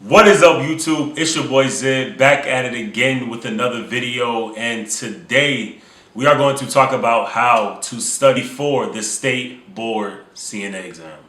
What is up, YouTube? It's your boy Zid, back at it again with another video, and today we are going to talk about how to study for the State Board CNA exam.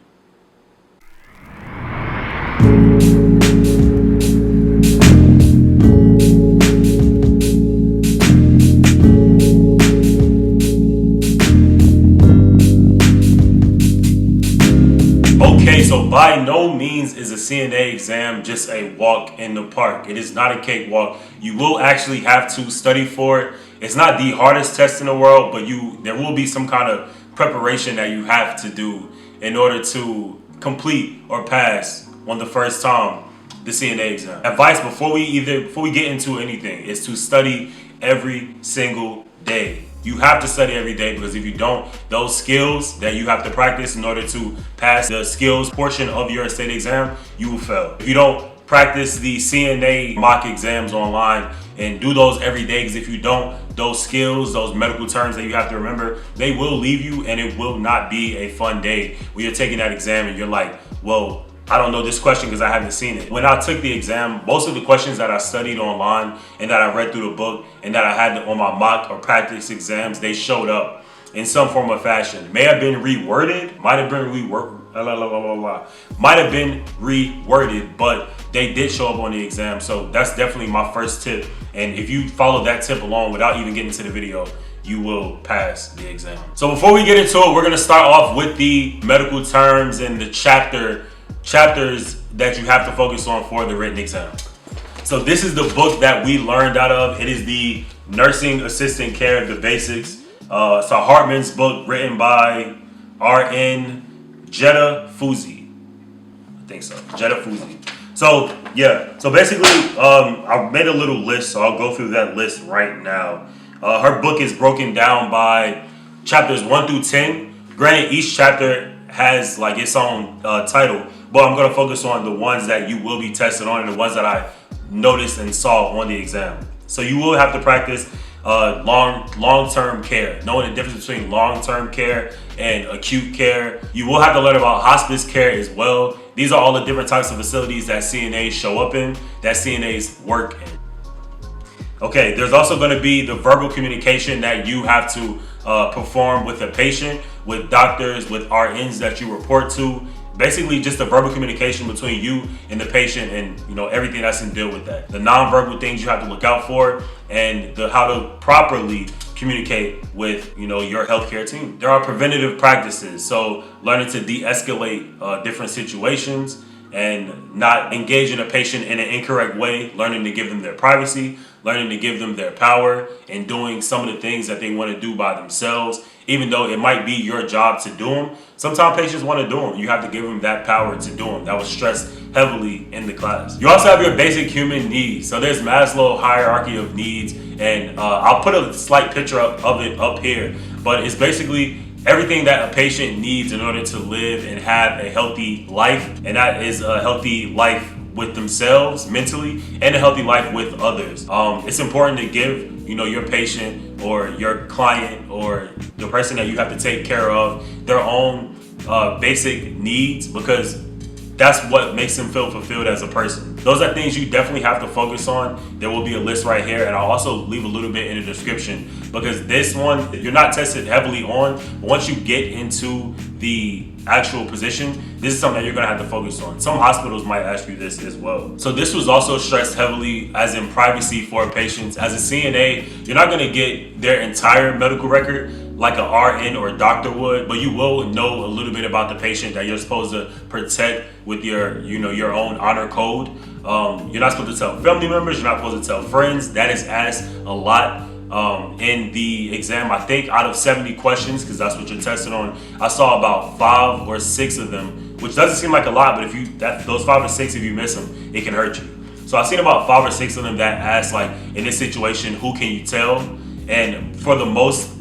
Okay, so by no means is a CNA exam just a walk in the park. It is not a cakewalk. You will actually have to study for it. It's not the hardest test in the world, but there will be some kind of preparation that you have to do in order to complete or pass on the first time the CNA exam. Advice before we get into anything is to study every single day. You have to study every day, because if you don't, those skills that you have to practice in order to pass the skills portion of your state exam, you will fail. If you don't practice the CNA mock exams online and do those every day, because if you don't, those skills, those medical terms that you have to remember, they will leave you, and it will not be a fun day when you're taking that exam and you're like, well, I don't know this question because I haven't seen it. When I took the exam, most of the questions that I studied online and that I read through the book and that I had on my mock or practice exams, they showed up in some form or fashion. May have been reworded, might have been reworded, but they did show up on the exam. So that's definitely my first tip. And if you follow that tip along without even getting to the video, you will pass the exam. So before we get into it, we're gonna start off with the medical terms and the chapters that you have to focus on for the written exam. So this is the book that we learned out of. It is the Nursing Assistant Care, the Basics. It's a Hartman's book written by R.N. Jetta Fuzzi. I think so, Jetta Fuzzi. So yeah, so basically I made a little list, so I'll go through that list right now. Her book is broken down by chapters 1 through 10. Granted, each chapter has like its own title, but I'm going to focus on the ones that you will be tested on and the ones that I noticed and saw on the exam. So you will have to practice long-term care, knowing the difference between long-term care and acute care. You will have to learn about hospice care as well. These are all the different types of facilities that CNAs show up in, that CNAs work in. Okay, there's also going to be the verbal communication that you have to perform with a patient, with doctors, with RNs that you report to. Basically just the verbal communication between you and the patient, and everything that's in deal with that. The nonverbal things you have to look out for, and how to properly communicate with your healthcare team. There are preventative practices, so learning to de-escalate different situations and not engaging a patient in an incorrect way, learning to give them their privacy, learning to give them their power, and doing some of the things that they want to do by themselves, even though it might be your job to do them. Sometimes patients want to do them. You have to give them that power to do them. That was stressed heavily in the class. You also have your basic human needs. So there's Maslow hierarchy of needs, and I'll put a slight picture of it up here, but it's basically everything that a patient needs in order to live and have a healthy life, and that is a healthy life with themselves mentally and a healthy life with others. It's important to give your patient or your client or the person that you have to take care of their own basic needs, because that's what makes them feel fulfilled as a person. Those are things you definitely have to focus on. There will be a list right here, and I'll also leave a little bit in the description, because this one you're not tested heavily on. But once you get into the actual position, this is something that you're gonna have to focus on. Some hospitals might ask you this as well. So this was also stressed heavily as in privacy for patients. As a CNA, you're not gonna get their entire medical record like an RN or a doctor would, but you will know a little bit about the patient that you're supposed to protect with your own honor code. You're not supposed to tell family members, you're not supposed to tell friends. That is asked a lot in the exam. I think out of 70 questions, because that's what you're tested on, I saw about 5 or 6 of them, which doesn't seem like a lot, but if those 5 or 6, if you miss them, it can hurt you. So I've seen about 5 or 6 of them that ask, like, in this situation, who can you tell? And for the most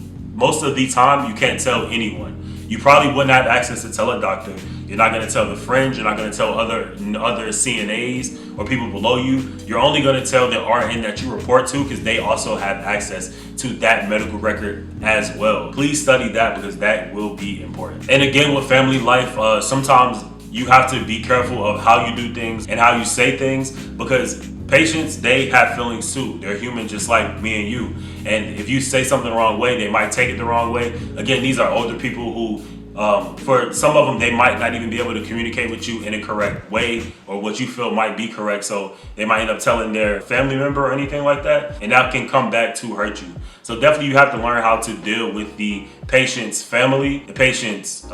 of the time, you can't tell anyone. You probably wouldn't have access to tell a doctor. You're not going to tell the friends. You're not going to tell other CNAs or people below you. You're only going to tell the RN that you report to, because they also have access to that medical record as well. Please study that, because that will be important. And again, with family life, sometimes you have to be careful of how you do things and how you say things, because patients, they have feelings too. They're human just like me and you. And if you say something the wrong way, they might take it the wrong way. Again, these are older people who, for some of them, they might not even be able to communicate with you in a correct way or what you feel might be correct. So they might end up telling their family member or anything like that, and that can come back to hurt you. So definitely you have to learn how to deal with the patient's family, the patient's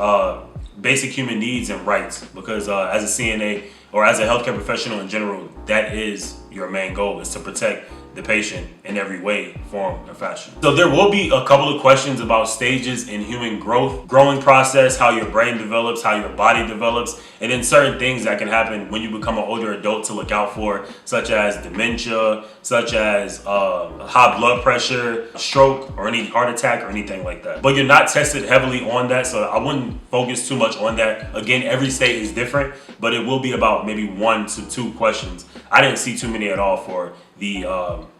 basic human needs and rights, because as a CNA or as a healthcare professional in general, that is your main goal, is to protect the patient in every way, form, or fashion. So there will be a couple of questions about stages in human growth, growing process, how your brain develops, how your body develops, and then certain things that can happen when you become an older adult to look out for, such as dementia, such as high blood pressure, stroke, or any heart attack or anything like that. But you're not tested heavily on that, so I wouldn't focus too much on that. Again, every state is different, but it will be about maybe 1 to 2 questions. I didn't see too many at all for the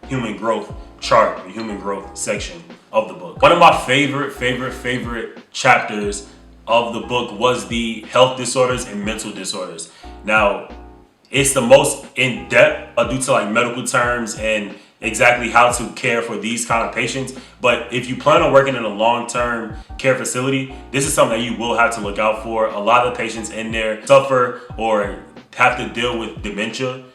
human growth chart, the human growth section of the book. One of my favorite chapters of the book was the health disorders and mental disorders. Now, it's the most in-depth due to like medical terms and exactly how to care for these kind of patients. But if you plan on working in a long-term care facility, this is something that you will have to look out for. A lot of the patients in there suffer or have to deal with dementia.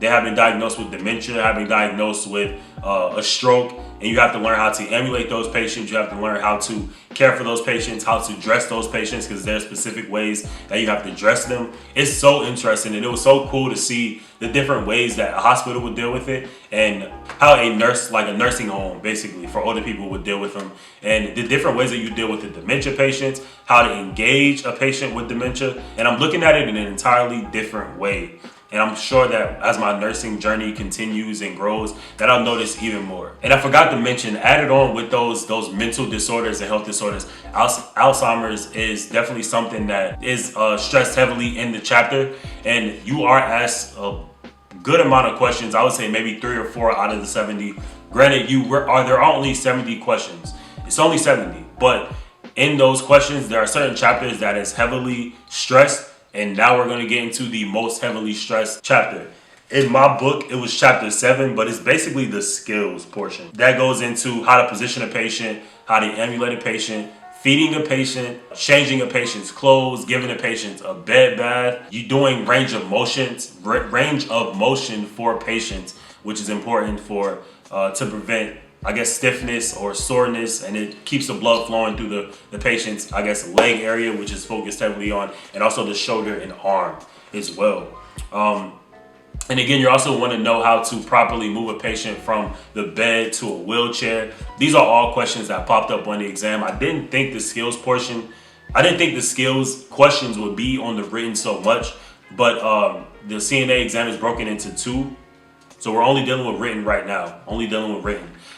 They have been diagnosed with dementia, have been diagnosed with a stroke, and you have to learn how to emulate those patients. You have to learn how to care for those patients, how to dress those patients, because there's specific ways that you have to dress them. It's so interesting, and it was so cool to see the different ways that a hospital would deal with it, and how a nurse, like a nursing home basically for older people, would deal with them, and the different ways that you deal with the dementia patients, how to engage a patient with dementia. And I'm looking at it in an entirely different way. And I'm sure that as my nursing journey continues and grows, that I'll notice even more. And I forgot to mention, added on with those mental disorders and health disorders, Alzheimer's is definitely something that is stressed heavily in the chapter. And you are asked a good amount of questions. I would say maybe 3 or 4 out of the 70. Granted, there are only 70 questions. It's only 70, but in those questions, there are certain chapters that is heavily stressed. And now we're going to get into the most heavily stressed chapter. In my book, it was chapter 7, but it's basically the skills portion. That goes into how to position a patient, how to emulate a patient, feeding a patient, changing a patient's clothes, giving a patient a bed bath. You doing range of motion for patients, which is important for to prevent, I guess, stiffness or soreness, and it keeps the blood flowing through the patient's, I guess, leg area, which is focused heavily on, and also the shoulder and arm as well. And again, you also want to know how to properly move a patient from the bed to a wheelchair. These are all questions that popped up on the exam. I didn't think the skills questions would be on the written so much, but the CNA exam is broken into 2. So we're only dealing with written right now,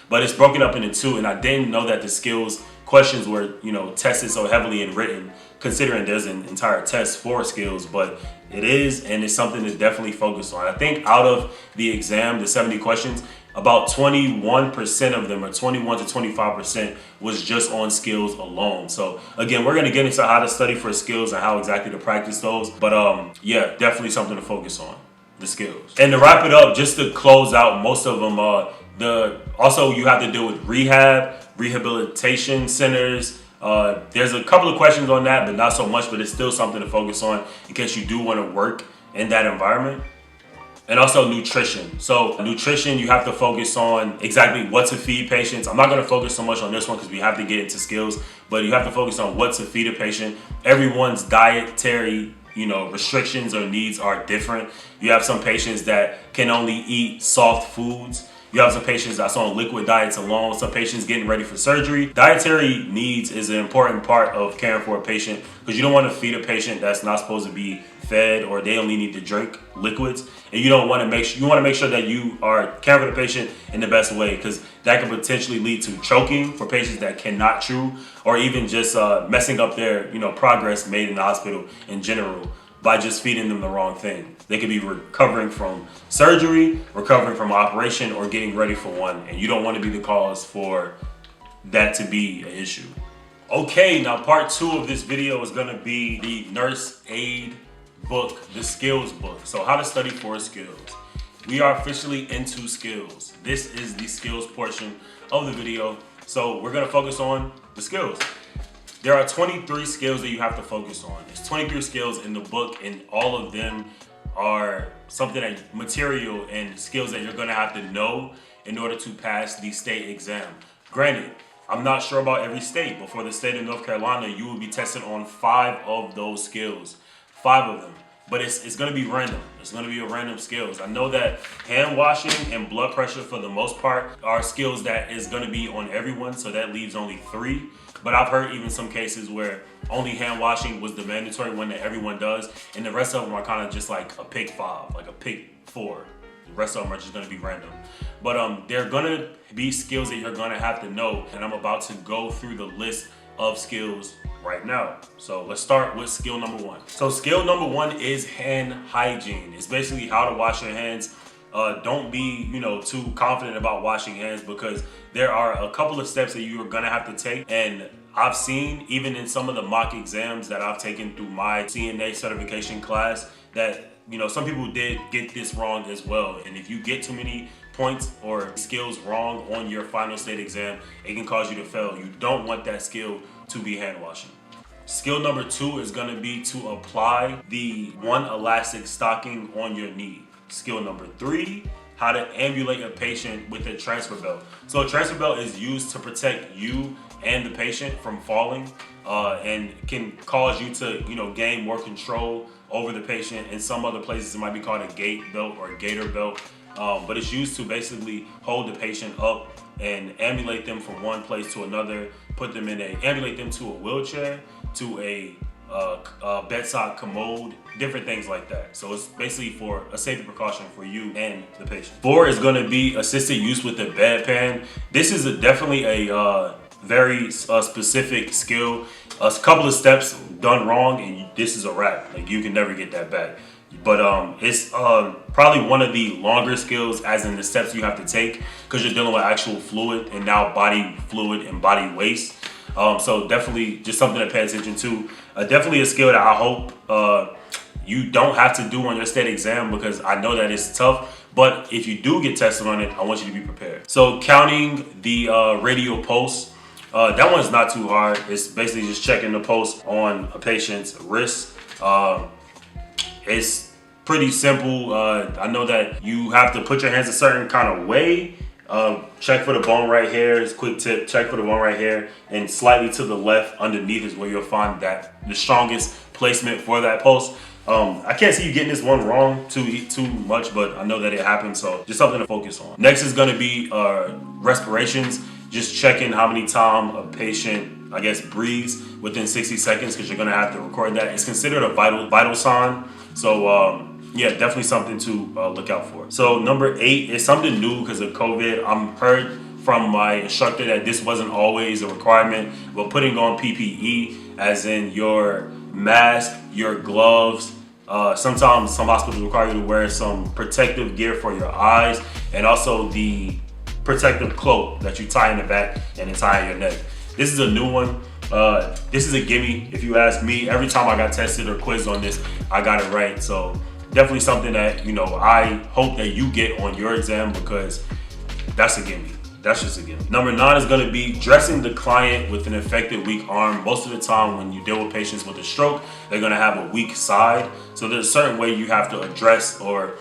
but it's broken up into 2. And I didn't know that the skills questions were, tested so heavily in written, considering there's an entire test for skills, but it is, and it's something to definitely focus on. I think out of the exam, the 70 questions, about 21% of them, or 21 to 25%, was just on skills alone. So again, we're going to get into how to study for skills and how exactly to practice those. But yeah, definitely something to focus on, the skills. And to wrap it up, just to close out most of them, also you have to deal with rehabilitation centers. There's a couple of questions on that, but not so much, but it's still something to focus on in case you do want to work in that environment. And also nutrition. So nutrition, you have to focus on exactly what to feed patients. I'm not going to focus so much on this one because we have to get into skills, but you have to focus on what to feed a patient. Everyone's dietary restrictions or needs are different. You have some patients that can only eat soft foods. You have some patients that's on liquid diets alone. Some patients getting ready for surgery. Dietary needs is an important part of caring for a patient, because you don't want to feed a patient that's not supposed to be fed, or they only need to drink liquids. And you want to make sure that you are caring for the patient in the best way, because that can potentially lead to choking for patients that cannot chew, or even just messing up their progress made in the hospital in general by just feeding them the wrong thing. They could be recovering from surgery, recovering from an operation, or getting ready for one, and you don't want to be the cause for that to be an issue. Okay, now part 2 of this video is going to be the nurse aid book, the skills book. So how to study for skills. We are officially into skills. This is the skills portion of the video. So we're gonna focus on the skills. There are 23 skills that you have to focus on. There's 23 skills in the book, and all of them are something that material and skills that you're gonna have to know in order to pass the state exam. Granted, I'm not sure about every state, but for the state of North Carolina, you will be tested on 5 of those skills. 5 of them. But it's gonna be random. It's gonna be a random skills. I know that hand washing and blood pressure for the most part are skills that is gonna be on everyone, so that leaves only 3. But I've heard even some cases where only hand washing was the mandatory one that everyone does, and the rest of them are kind of just like a pick 5, like a pick 4. The rest of them are just gonna be random. But they're gonna be skills that you're gonna have to know, and I'm about to go through the list of skills right now. So let's start with skill number 1. So skill number 1 is hand hygiene. It's basically how to wash your hands. Don't be, too confident about washing hands, because there are a couple of steps that you are gonna have to take. And I've seen, even in some of the mock exams that I've taken through my CNA certification class, that some people did get this wrong as well. And if you get too many points or skills wrong on your final state exam, it can cause you to fail. You don't want that skill to be hand washing. Skill number 2 is gonna be to apply the one elastic stocking on your knee. Skill number 3, how to ambulate a patient with a transfer belt. So a transfer belt is used to protect you and the patient from falling, and can cause you to, gain more control over the patient. In some other places, it might be called a gait belt or a gator belt. But it's used to basically hold the patient up and ambulate them from one place to another, ambulate them to a wheelchair, to a bedside commode, different things like that. So it's basically for a safety precaution for you and the patient. 4 is gonna be assisted use with the bedpan. This is definitely a very specific skill. A couple of steps done wrong and this is a wrap. Like, you can never get that back. But it's probably one of the longer skills, as in the steps you have to take, because you're dealing with actual fluid and now body fluid and body waste. So definitely just something to pay attention to. Definitely a skill that I hope you don't have to do on your state exam, because I know that it's tough. But if you do get tested on it, I want you to be prepared. So counting the radial pulse. That one's not too hard. It's basically just checking the pulse on a patient's wrist. It's pretty simple. I know that you have to put your hands a certain kind of way. Check for the bone right here. It's a quick tip. Check for the bone right here, and slightly to the left underneath is where you'll find that the strongest placement for that pulse. I can't see you getting this one wrong too much, but I know that it happens, so just something to focus on. Next is going to be respirations. Just checking how many times a patient, breathes within 60 seconds, because you're going to have to record that. It's considered a vital sign. So yeah, definitely something to look out for. So number 8 is something new because of COVID. I'm heard from my instructor that this wasn't always a requirement, but putting on PPE, as in your mask, your gloves. Sometimes some hospitals require you to wear some protective gear for your eyes, and also the protective cloak that you tie in the back and then tie in your neck. This is a new one. This is a gimme, if you ask me. Every time I got tested or quizzed on this, I got it right. So definitely something that, I hope that you get on your exam, because that's a gimme. That's just a gimme. Number 9 is gonna be dressing the client with an affected weak arm. Most of the time when you deal with patients with a stroke, they're gonna have a weak side. So there's a certain way you have to address or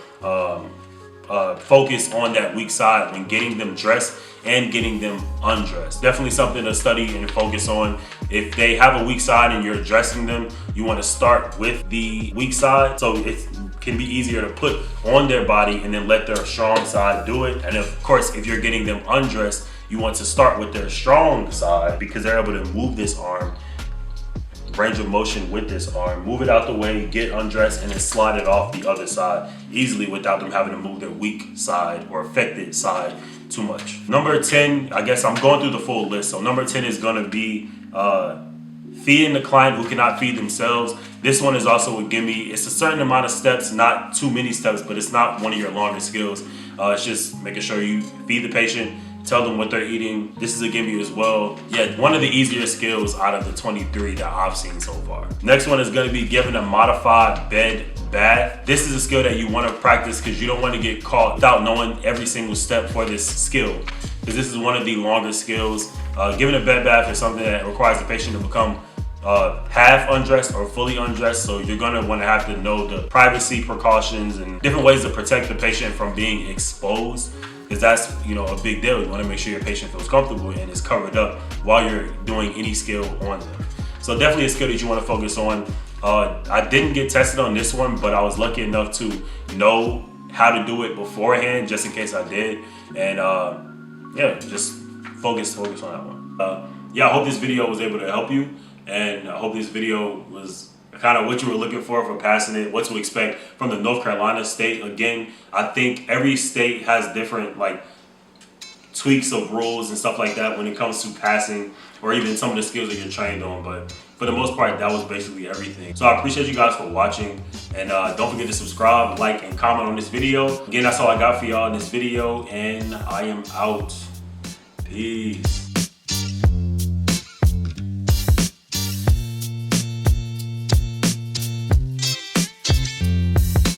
focus on that weak side when getting them dressed and getting them undressed. Definitely something to study and focus on. If they have a weak side and you're addressing them, you want to start with the weak side, so it can be easier to put on their body and then let their strong side do it. And of course, if you're getting them undressed, you want to start with their strong side, because they're able to move this arm, range of motion with this arm, move it out the way, get undressed, and then slide it off the other side easily without them having to move their weak side or affected side too much. Number 10, I guess I'm going through the full list. So number 10 is gonna be feeding the client who cannot feed themselves. This one is also a gimme. It's a certain amount of steps, not too many steps, but it's not one of your longest skills. It's just making sure you feed the patient, tell them what they're eating. This is a gimme as well. Yeah, one of the easier skills out of the 23 that I've seen so far. Next one is gonna be giving a modified bed bad. This is a skill that you want to practice because you don't want to get caught without knowing every single step for this skill. Because this is one of the longer skills. Giving a bed bath is something that requires the patient to become half undressed or fully undressed, so you're gonna want to have to know the privacy precautions and different ways to protect the patient from being exposed, because that's a big deal. You want to make sure your patient feels comfortable and is covered up while you're doing any skill on them. So definitely a skill that you want to focus on. I didn't get tested on this one, but I was lucky enough to know how to do it beforehand, just in case I did. And yeah, just focus on that one. Yeah, I hope this video was able to help you. And I hope this video was kind of what you were looking for passing it, what to expect from the North Carolina state. Again, I think every state has different tweaks of rules and stuff like that when it comes to passing or even some of the skills that you're trained on. But for the most part, that was basically everything. So I appreciate you guys for watching. And don't forget to subscribe, like, and comment on this video. Again, that's all I got for y'all in this video. And I am out. Peace.